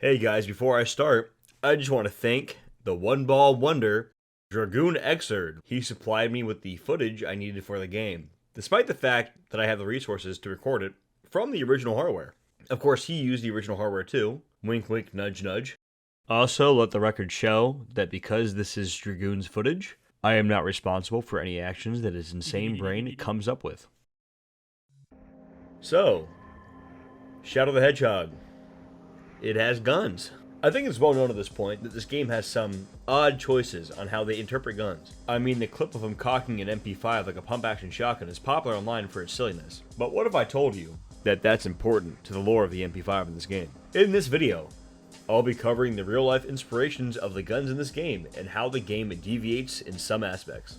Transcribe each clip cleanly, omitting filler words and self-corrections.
Hey guys, before I start, I just want to thank the One Ball Wonder, Dragoon Xrd. He supplied me with the footage I needed for the game, despite the fact that I have the resources to record it from the original hardware. Of course, he used the original hardware too. Wink wink, nudge nudge. Also, let the record show that because this is Dragoon's footage, I am not responsible for any actions that his insane brain comes up with. So, Shadow the Hedgehog. It has guns. I think it's well known at this point that this game has some odd choices on how they interpret guns. I mean, the clip of him cocking an MP5 like a pump-action shotgun is popular online for its silliness. But what if I told you that that's important to the lore of the MP5 in this game? In this video, I'll be covering the real-life inspirations of the guns in this game and how the game deviates in some aspects.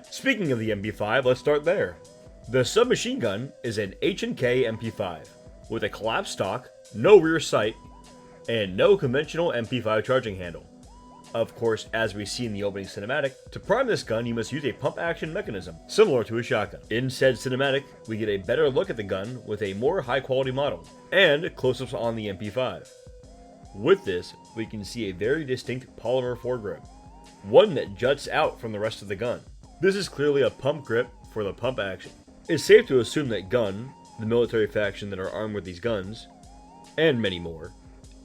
Speaking of the MP5, let's start there. The submachine gun is an H&K MP5. With a collapsed stock, no rear sight, and no conventional MP5 charging handle. Of course, as we see in the opening cinematic, to prime this gun you must use a pump action mechanism, similar to a shotgun. In said cinematic, we get a better look at the gun with a more high quality model, and close-ups on the MP5. With this, we can see a very distinct polymer foregrip, one that juts out from the rest of the gun. This is clearly a pump grip for the pump action. It's safe to assume that Gun, the military faction that are armed with these guns, and many more,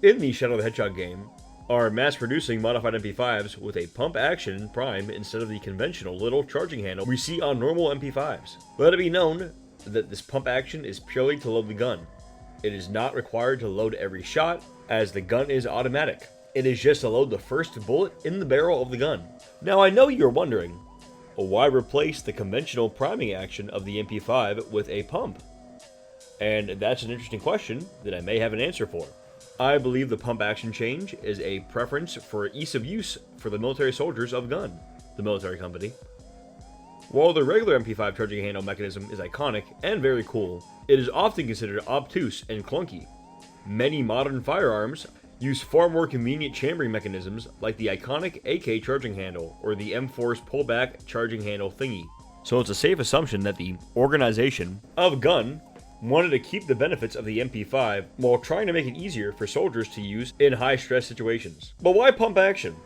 in the Shadow the Hedgehog game, are mass-producing modified MP5s with a pump action prime instead of the conventional little charging handle we see on normal MP5s. Let it be known that this pump action is purely to load the gun. It is not required to load every shot, as the gun is automatic. It is just to load the first bullet in the barrel of the gun. Now I know you're wondering, why replace the conventional priming action of the MP5 with a pump? And that's an interesting question that I may have an answer for. I believe the pump action change is a preference for ease of use for the military soldiers of Gun, the military company. While the regular MP5 charging handle mechanism is iconic and very cool, it is often considered obtuse and clunky. Many modern firearms use far more convenient chambering mechanisms like the iconic AK charging handle or the M4's pullback charging handle thingy. So it's a safe assumption that the organization of Gun wanted to keep the benefits of the MP5 while trying to make it easier for soldiers to use in high-stress situations. But why pump action?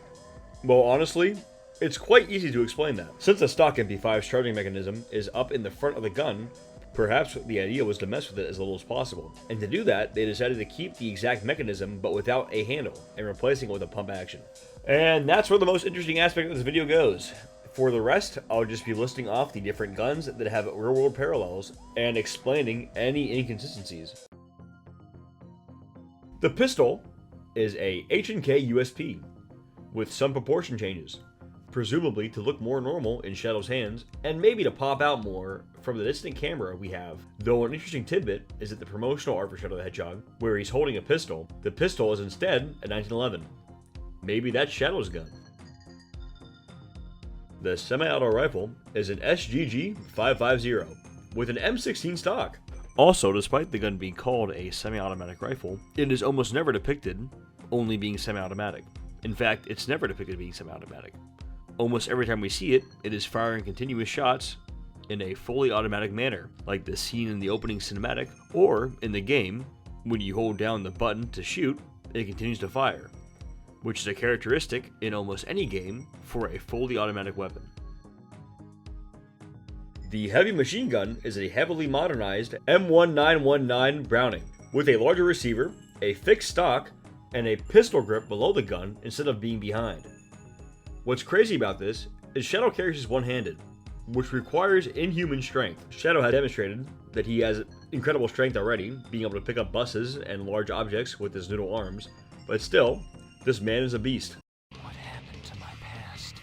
Well, honestly, it's quite easy to explain that. Since the stock MP5's charging mechanism is up in the front of the gun, perhaps the idea was to mess with it as little as possible. And to do that, they decided to keep the exact mechanism but without a handle and replacing it with a pump action. And that's where the most interesting aspect of this video goes. For the rest, I'll just be listing off the different guns that have real-world parallels and explaining any inconsistencies. The pistol is a H&K USP with some proportion changes, presumably to look more normal in Shadow's hands and maybe to pop out more from the distant camera we have. Though an interesting tidbit is that the promotional art for Shadow the Hedgehog, where he's holding a pistol, the pistol is instead a 1911. Maybe that's Shadow's gun. The semi-auto rifle is an SGG 550 with an M16 stock. Also, despite the gun being called a semi-automatic rifle, it is almost never depicted only being semi-automatic. In fact, it's never depicted being semi-automatic. Almost every time we see it, it is firing continuous shots in a fully automatic manner, like the scene in the opening cinematic, or in the game, when you hold down the button to shoot, it continues to fire, which is a characteristic in almost any game for a fully automatic weapon. The heavy machine gun is a heavily modernized M1919 Browning, with a larger receiver, a fixed stock, and a pistol grip below the gun instead of being behind. What's crazy about this is Shadow carries this one-handed, which requires inhuman strength. Shadow has demonstrated that he has incredible strength already, being able to pick up buses and large objects with his noodle arms, but still, this man is a beast. What happened to my past?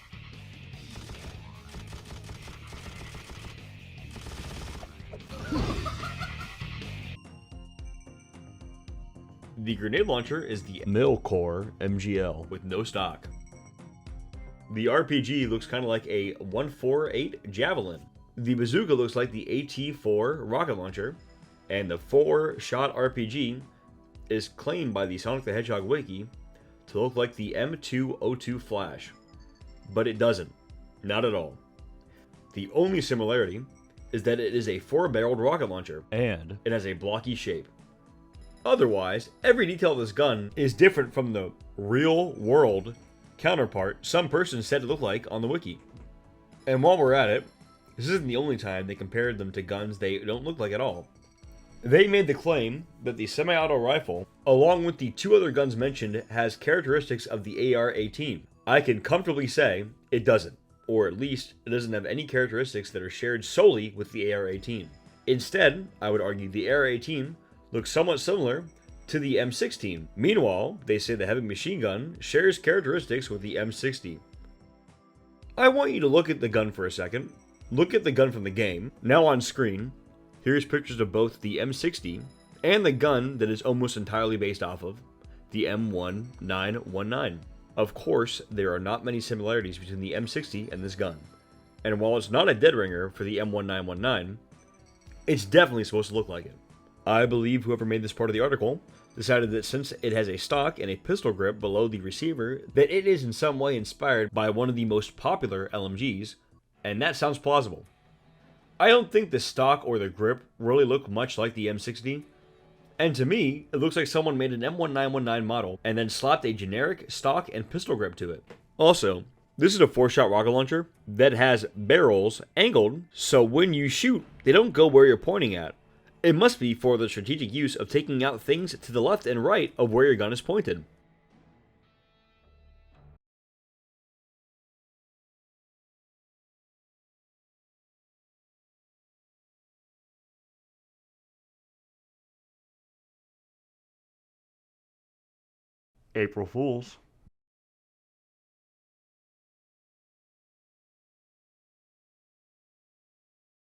The grenade launcher is the Milcore MGL with no stock. The RPG looks kind of like a 148 Javelin. The bazooka looks like the AT-4 rocket launcher, and the 4-shot RPG is claimed by the Sonic the Hedgehog wiki to look like the M202 Flash, but it doesn't, not at all. The only similarity is that it is a 4-barreled rocket launcher, and it has a blocky shape. Otherwise, every detail of this gun is different from the real world counterpart some person said it looked like on the wiki. And while we're at it, this isn't the only time they compared them to guns they don't look like at all. They made the claim that the semi-auto rifle, along with the two other guns mentioned, has characteristics of the AR-18. I can comfortably say it doesn't, or at least it doesn't have any characteristics that are shared solely with the AR-18. Instead, I would argue the AR-18 looks somewhat similar to the M16. Meanwhile, they say the heavy machine gun shares characteristics with the M60. I want you to look at the gun for a second. Look at the gun from the game. Now on screen, here's pictures of both the M60 and the gun that is almost entirely based off of, the M1919. Of course, there are not many similarities between the M60 and this gun. And while it's not a dead ringer for the M1919, it's definitely supposed to look like it. I believe whoever made this part of the article decided that since it has a stock and a pistol grip below the receiver, that it is in some way inspired by one of the most popular LMGs, and that sounds plausible. I don't think the stock or the grip really look much like the M60, and to me, it looks like someone made an M1919 model and then slapped a generic stock and pistol grip to it. Also, this is a 4-shot rocket launcher that has barrels angled, so when you shoot, they don't go where you're pointing at. It must be for the strategic use of taking out things to the left and right of where your gun is pointed. April Fools.